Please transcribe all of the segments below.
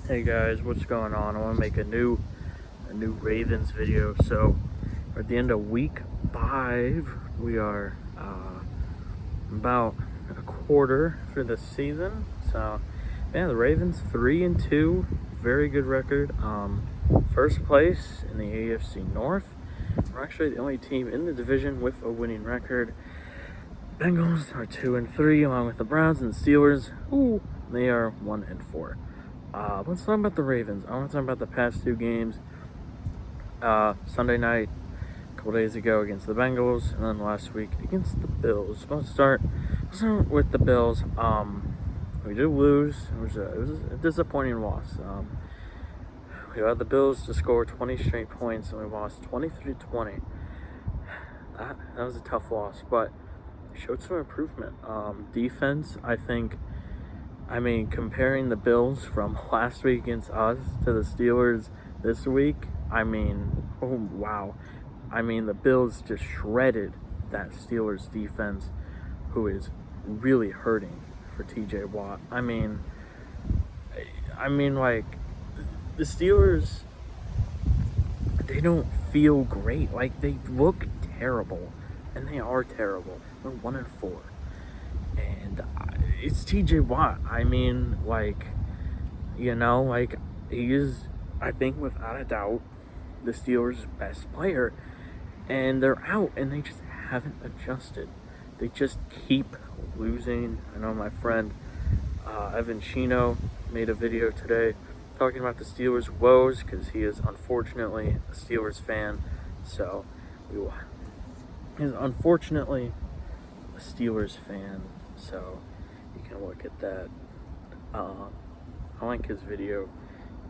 Hey guys, what's going on? I want to make a new Ravens video. So we're at the end of week 5. We are about a quarter for the season. So yeah, the Ravens 3-2, very good record. First place in the AFC North. We're actually the only team in the division with a winning record. Bengals are 2-3, along with the Browns and Steelers. Ooh, they are 1-4. Let's talk about the Ravens. I want to talk about the past 2 games. Sunday night, a couple days ago against the Bengals, and then last week against the Bills. Let's start with the Bills. We did lose. It was a disappointing loss. We allowed the Bills to score 20 straight points, and we lost 23-20. That was a tough loss, but showed some improvement. Defense, comparing the Bills from last week against us to the Steelers this week, oh wow. The Bills just shredded that Steelers defense, who is really hurting for TJ Watt. The Steelers, they don't feel great. Like, they look terrible, and they are terrible. They're 1-4. And it's TJ Watt. He is, I think, without a doubt, the Steelers' best player. And they're out, and they just haven't adjusted. They just keep losing. I know my friend Evan Chino made a video today talking about the Steelers' woes, because he is unfortunately a Steelers fan. So he's unfortunately a Steelers fan. So you can look at that. I'll link his video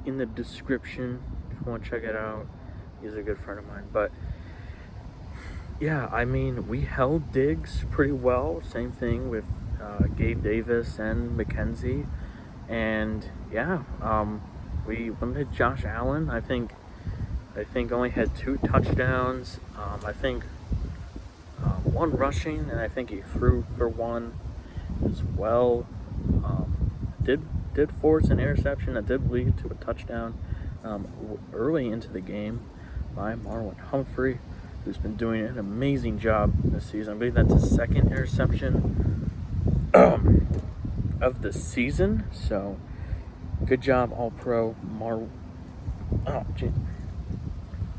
in the description if you want to check it out. He's a good friend of mine. But yeah, we held Diggs pretty well. Same thing with Gabe Davis and McKenzie. And yeah, we limited Josh Allen. I think only had 2 touchdowns. One rushing, and I think he threw for 1 as well. Did force an interception that did lead to a touchdown early into the game by Marlon Humphrey, who's been doing an amazing job this season. I believe that's his 2nd interception of the season. So good job, All-Pro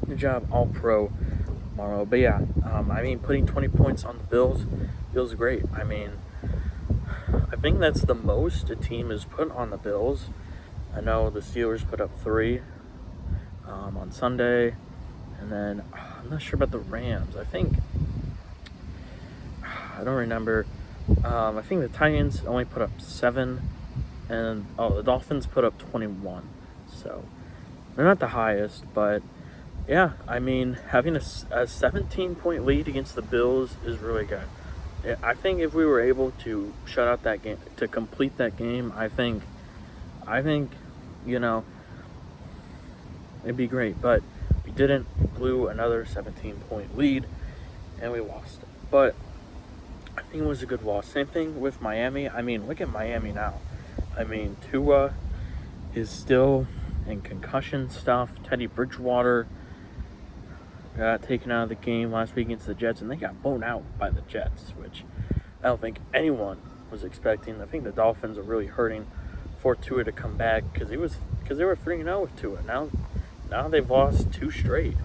Good job, All-Pro Marlo. But yeah, putting 20 points on the Bills feels great. I think that's the most a team has put on the Bills. I know the Steelers put up 3 on Sunday, and then I'm not sure about the Rams. I don't remember. I think the Titans only put up 7, and the Dolphins put up 21. So they're not the highest, but yeah, having a 17-point lead against the Bills is really good. I think if we were able to shut out that game, to complete that game, I think, it'd be great. But we didn't. We blew another 17-point lead, and we lost. But I think it was a good loss. Same thing with Miami. Look at Miami now. Tua is still in concussion stuff. Teddy Bridgewater got taken out of the game last week against the Jets, and they got blown out by the Jets, which I don't think anyone was expecting. I think the Dolphins are really hurting for Tua to come back, because they were 3-0 with Tua. Now they've lost 2 straight.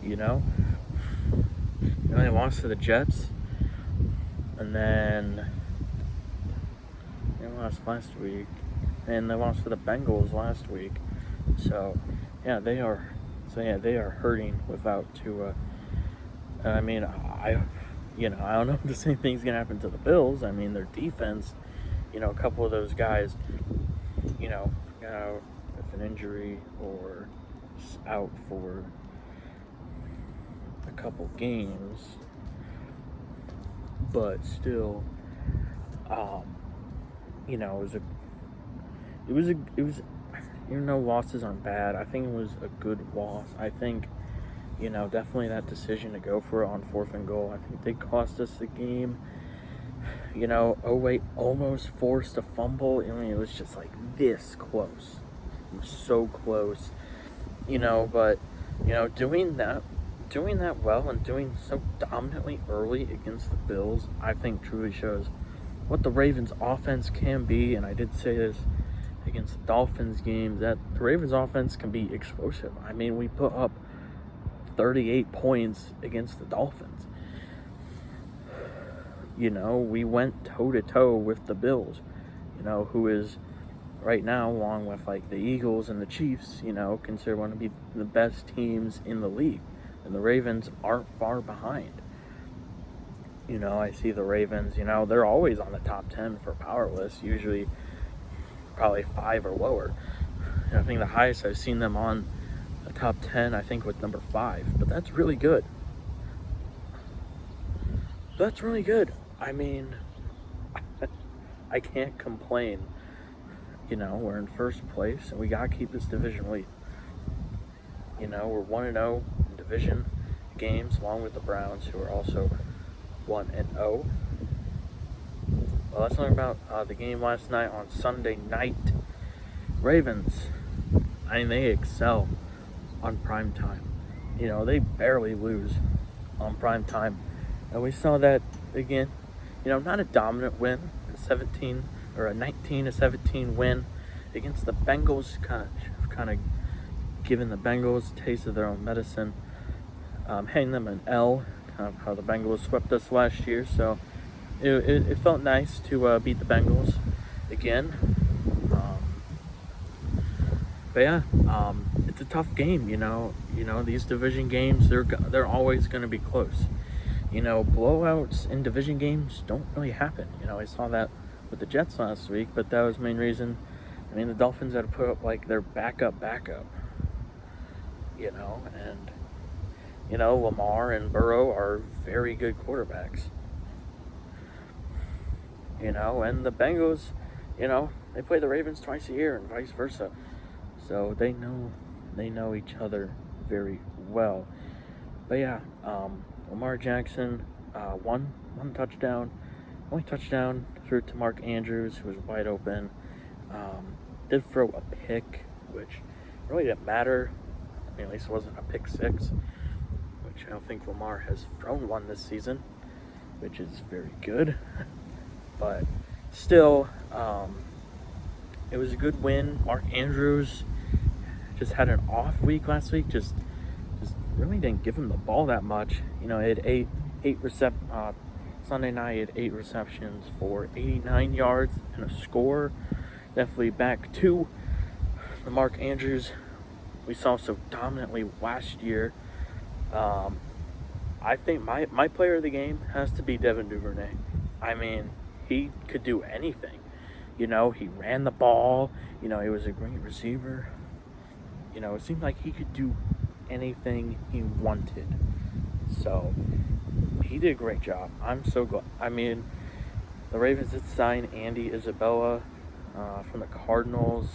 They lost to the Jets, and then they lost last week, and they lost to the Bengals last week. So yeah, they are hurting without Tua. I don't know if the same thing's gonna happen to the Bills. Their defense, a couple of those guys, got out with an injury or out for a couple games, but still, it was even though losses aren't bad, I think it was a good loss. I think, definitely that decision to go for it on 4th and goal, I think they cost us the game. wait, almost forced a fumble. I mean, it was just like this close. It was so close, but, doing that well and doing so dominantly early against the Bills, I think truly shows what the Ravens offense can be. And I did say this against the Dolphins game, that the Ravens offense can be explosive. I mean, we put up 38 points against the Dolphins. We went toe-to-toe with the Bills, who is right now, along with like the Eagles and the Chiefs, considered one to be the best teams in the league. And the Ravens aren't far behind. I see the Ravens, they're always on the top 10 for power lists, usually probably 5 or lower. And I think the highest I've seen them on the top 10, I think, with number 5. But that's really good. That's really good. I mean, I can't complain. We're in first place, and we got to keep this division lead. We're 1-0 in division games, along with the Browns, who are also 1-0. Well, let's talk about the game last night on Sunday night. Ravens, they excel on prime time. They barely lose on prime time. And we saw that again. Not a dominant win, a 19-17 win against the Bengals, kind of giving the Bengals a taste of their own medicine, handing them an L, kind of how the Bengals swept us last year. So it felt nice to beat the Bengals again. But yeah, it's a tough game. These division games, they're always going to be close. Blowouts in division games don't really happen. I saw that with the Jets last week, but that was the main reason. The Dolphins had to put up like their backup. And Lamar and Burrow are very good quarterbacks. And the Bengals, they play the Ravens twice a year and vice versa. So they know each other very well. But yeah, Lamar Jackson, one touchdown. Only touchdown threw to Mark Andrews, who was wide open. Did throw a pick, which really didn't matter. At least it wasn't a pick six, which I don't think Lamar has thrown one this season, which is very good. But still, it was a good win. Mark Andrews just had an off week last week. Just really didn't give him the ball that much. He had Sunday night, he had 8 receptions for 89 yards and a score. Definitely back to the Mark Andrews we saw so dominantly last year. I think my player of the game has to be Devin Duvernay. He could do anything. He ran the ball. He was a great receiver. It seemed like he could do anything he wanted. So he did a great job. I'm so glad. The Ravens did sign Andy Isabella from the Cardinals.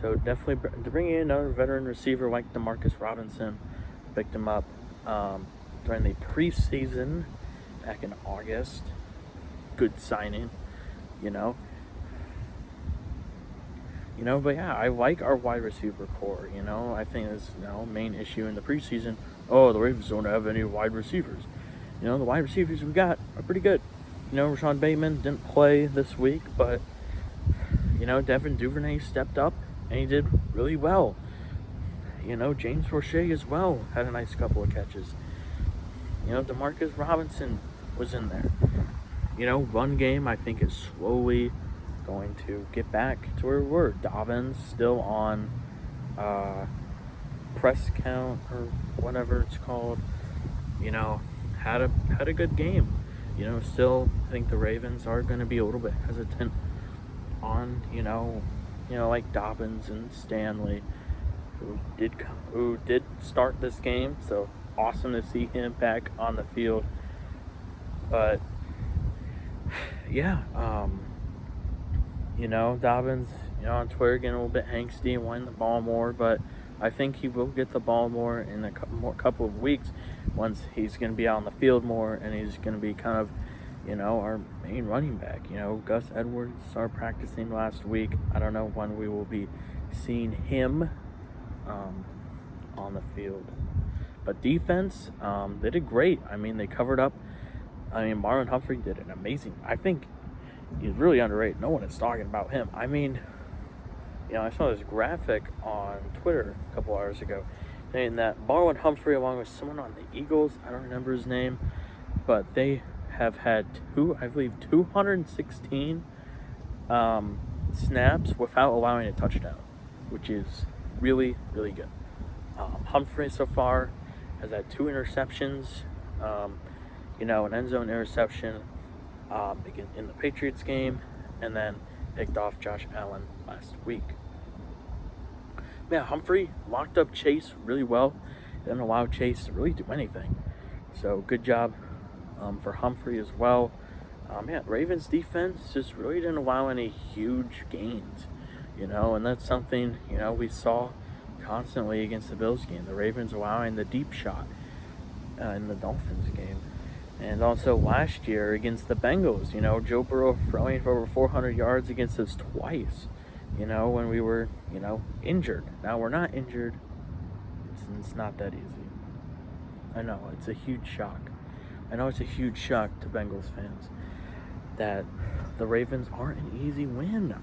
So definitely bringing in another veteran receiver like Demarcus Robinson. Picked him up during the preseason back in August. Good signing, but yeah, I like our wide receiver core. I think it's main issue in the preseason. Oh, the Ravens don't have any wide receivers. The wide receivers we got are pretty good. Rashad Bateman didn't play this week, but Devin Duvernay stepped up and he did really well. James Roche as well had a nice couple of catches. Demarcus Robinson was in there. Run game I think is slowly going to get back to where we were. Dobbins still on press count or whatever it's called. Had a good game. Still I think the Ravens are going to be a little bit hesitant on like Dobbins and Stanley, who did start this game. So awesome to see him back on the field. But yeah, Dobbins, on Twitter getting a little bit angsty and wanting the ball more, but I think he will get the ball more in a couple of weeks once he's going to be out on the field more and he's going to be kind of our main running back. Gus Edwards started practicing last week. I don't know when we will be seeing him on the field. But defense, they did great. They covered up. Marlon Humphrey did an amazing. I think he's really underrated. No one is talking about him. I saw this graphic on Twitter a couple hours ago saying that Marlon Humphrey, along with someone on the Eagles, I don't remember his name, but they have had 216 snaps without allowing a touchdown, which is really, really good. Humphrey so far has had 2 interceptions, an end zone interception in the Patriots game, and then picked off Josh Allen last week. Humphrey locked up Chase really well. Didn't allow Chase to really do anything. So good job for Humphrey as well. Ravens defense just really didn't allow any huge gains, and that's something, we saw constantly against the Bills game. The Ravens allowing the deep shot in the Dolphins game. And also last year against the Bengals, Joe Burrow throwing for over 400 yards against us twice, when we were, injured. Now we're not injured. It's not that easy. I know, it's a huge shock. I know it's a huge shock to Bengals fans that the Ravens aren't an easy win.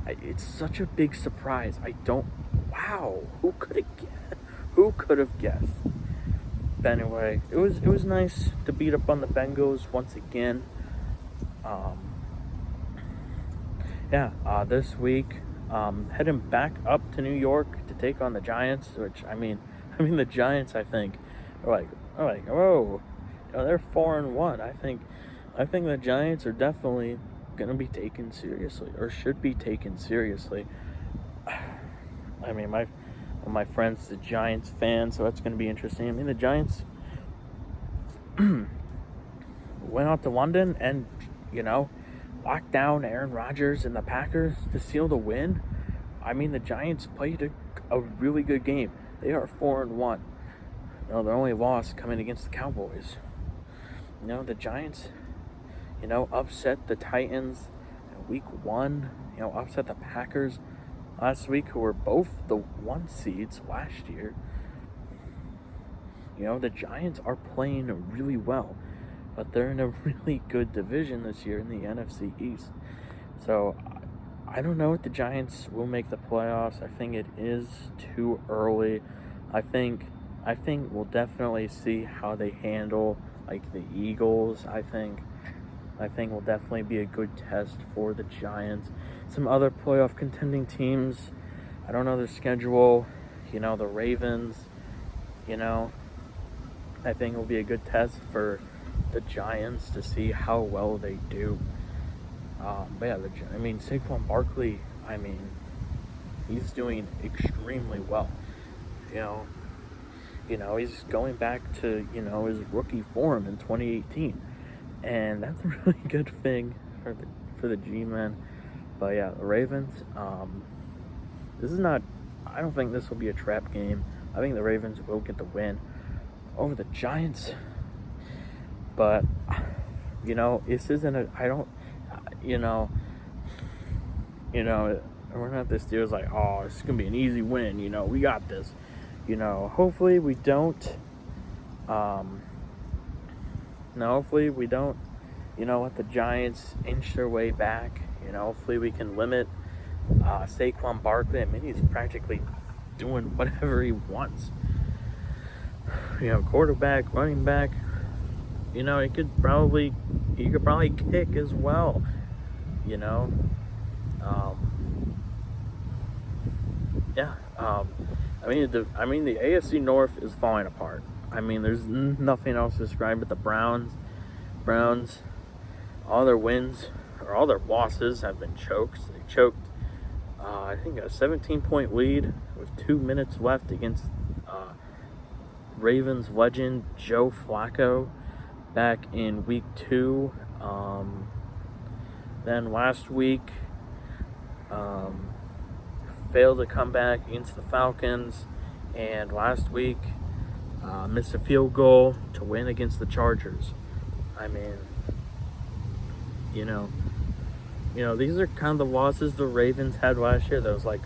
It's such a big surprise. Wow, who could have guessed? But anyway, it was nice to beat up on the Bengals once again. This week, heading back up to New York to take on the Giants, which the Giants, I think, are like, whoa, they're 4-1. I think the Giants are definitely gonna be taken seriously, or should be taken seriously. My friend's the Giants fan, so that's gonna be interesting. The Giants went out to London and locked down Aaron Rodgers and the Packers to seal the win. The Giants played a really good game. They are 4-1. Their only loss coming against the Cowboys. The Giants, upset the Titans in week 1. Upset the Packers last week, who were both the 1 seeds last year. The Giants are playing really well, but they're in a really good division this year in the NFC East. So I don't know if the Giants will make the playoffs. I think it is too early. I think we'll definitely see how they handle the Eagles. I think will definitely be a good test for the Giants. Some other playoff contending teams, I don't know their schedule. The Ravens, I think will be a good test for the Giants to see how well they do. Saquon Barkley, he's doing extremely well. He's going back to, his rookie form in 2018. And that's a really good thing for the G-men. But the Ravens, I don't think this will be a trap game. I think the Ravens will get the win over the Giants. But, this isn't we're not this deal's like, oh, it's going to be an easy win. We got this. Hopefully we don't, hopefully we don't, let the Giants inch their way back. Hopefully we can limit Saquon Barkley. He's practically doing whatever he wants. Quarterback, running back. He could probably kick as well. The AFC North is falling apart. There's nothing else to describe but the Browns, all their wins, or all their losses have been chokes. They choked, I think, a 17-point lead with 2 minutes left against Ravens legend Joe Flacco back in week 2. Then last week, failed to come back against the Falcons, and last week missed a field goal to win against the Chargers. I mean, you know, these are kind of the losses the Ravens had last year. There was like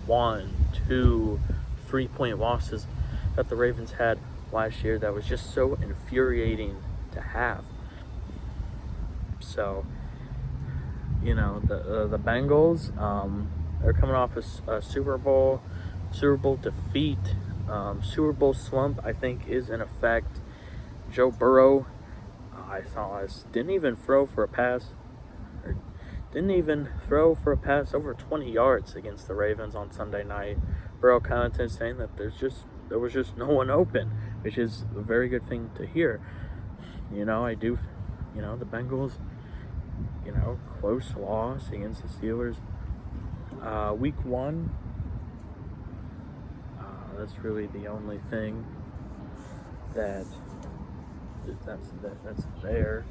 1, 2, 3-point losses that the Ravens had last year that was just so infuriating to have. So, the Bengals, they're coming off a Super Bowl defeat. Super Bowl slump, I think, is in effect. Joe Burrow, I saw this, didn't even throw for a pass over 20 yards against the Ravens on Sunday night. Burrow commented saying that there was just no one open, which is a very good thing to hear. The Bengals, close loss against the Steelers. Week 1, that's really the only thing that's there.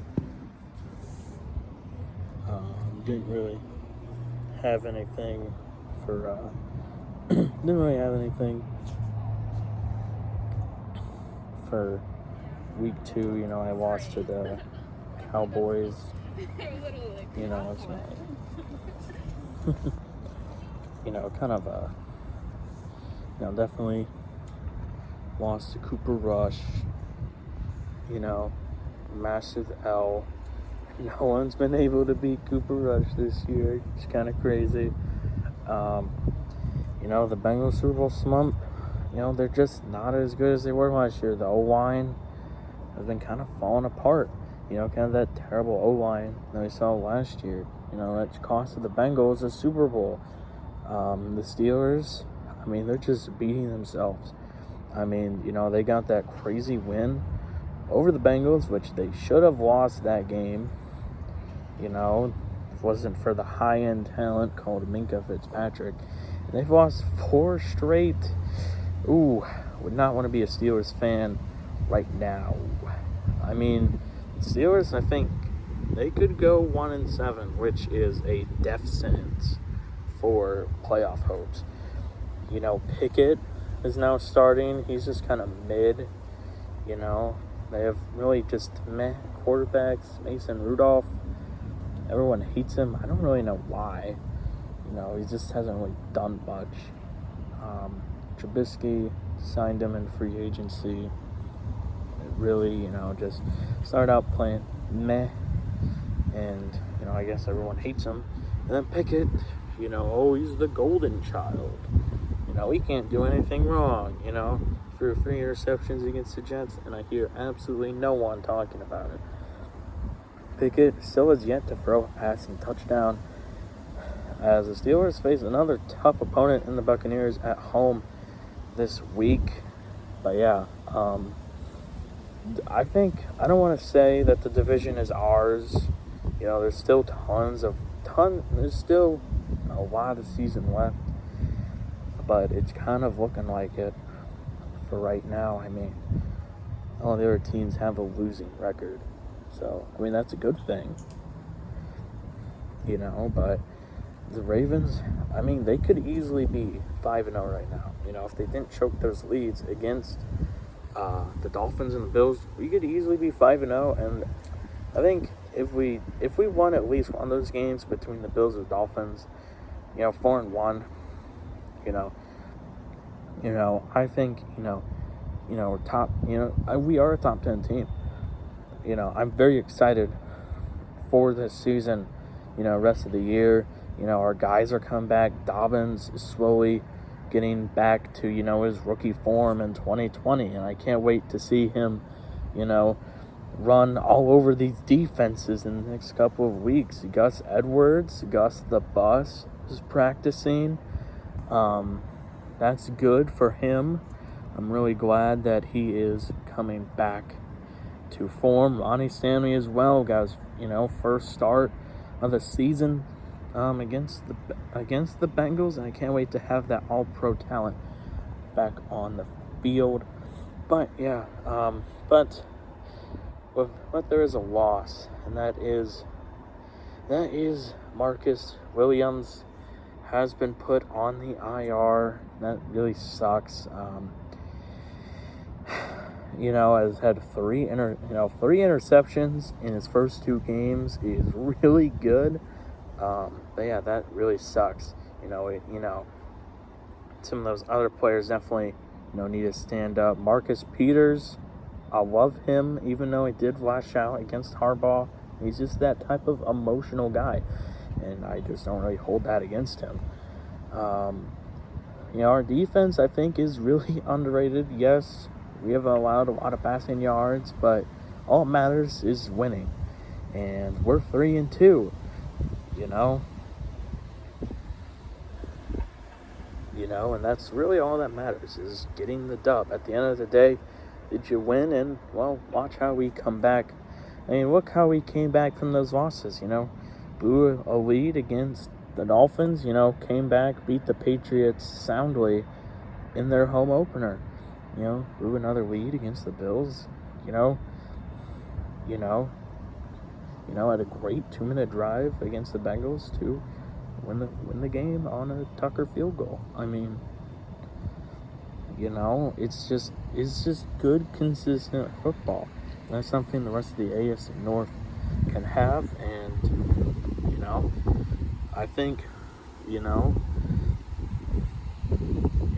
Didn't really have anything for week 2. I lost to the Cowboys. It's not kind of definitely lost to Cooper Rush. Massive L. No one's been able to beat Cooper Rush this year. It's kind of crazy. The Bengals Super Bowl slump, they're just not as good as they were last year. The O-line has been kind of falling apart. Kind of that terrible O-line that we saw last year. That costed the Bengals a Super Bowl. The Steelers, they're just beating themselves. They got that crazy win over the Bengals, which they should have lost that game. If it wasn't for the high-end talent called Minkah Fitzpatrick. And they've lost 4 straight. Ooh, would not want to be a Steelers fan right now. Steelers, I think they could go 1-7, which is a death sentence for playoff hopes. Pickett is now starting. He's just kind of mid. They have really just meh quarterbacks. Mason Rudolph, everyone hates him. I don't really know why. He just hasn't really done much. Trubisky signed him in free agency. It really, just started out playing meh. And, I guess everyone hates him. And then Pickett, he's the golden child. He can't do anything wrong, Threw 3 interceptions against the Jets, and I hear absolutely no one talking about it. Pickett still has yet to throw a passing touchdown, as the Steelers face another tough opponent in the Buccaneers at home this week. But yeah, I don't want to say that the division is ours. There's still there's still a lot of season left, but it's kind of looking like it for right now. All the other teams have a losing record, so that's a good thing. But the Ravens, they could easily be 5-0 right now. If they didn't choke those leads against the Dolphins and the Bills, we could easily be 5-0. And I think if we won at least one of those games between the Bills and the Dolphins, 4-1, I think, top, we are a top 10 team. I'm very excited for this season, rest of the year. Our guys are coming back. Dobbins is slowly getting back to, his rookie form in 2020. And I can't wait to see him, run all over these defenses in the next couple of weeks. Gus Edwards, Gus the Bus is practicing. That's good for him. I'm really glad that he is coming back to form. Ronnie Stanley as well, guys. First start of the season against the Bengals, and I can't wait to have that All-Pro talent back on the field. But yeah, but there is a loss, and that is Marcus Williams has been put on the IR. That really sucks. has had three interceptions in his first 2 games is really good. But yeah, that really sucks. Some of those other players definitely, need to stand up. Marcus Peters, I love him, even though he did lash out against Harbaugh. He's just that type of emotional guy, and I just don't really hold that against him. Our defense, I think, is really underrated. Yes, we have allowed a lot of passing yards, but all that matters is winning. And we're 3-2, and that's really all that matters, is getting the dub. At the end of the day, did you win? And, well, watch how we come back. I mean, look how we came back from those losses, Blew a lead against the Dolphins, came back, beat the Patriots soundly in their home opener. Blew another lead against the Bills, had a great 2-minute drive against the Bengals to win the game on a Tucker field goal. I mean, it's just good, consistent football. And that's something the rest of the AFC North can have, and I think,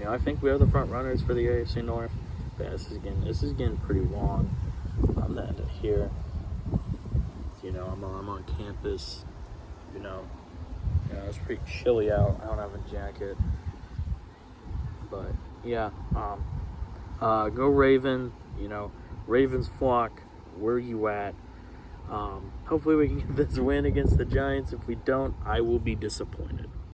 I think we are the front runners for the AFC North. But yeah, this is getting pretty long. I'm the end of here. I'm on campus. It's pretty chilly out. I don't have a jacket. But yeah, go Raven. Ravens flock. Where are you at? Hopefully we can get this win against the Giants. If we don't, I will be disappointed.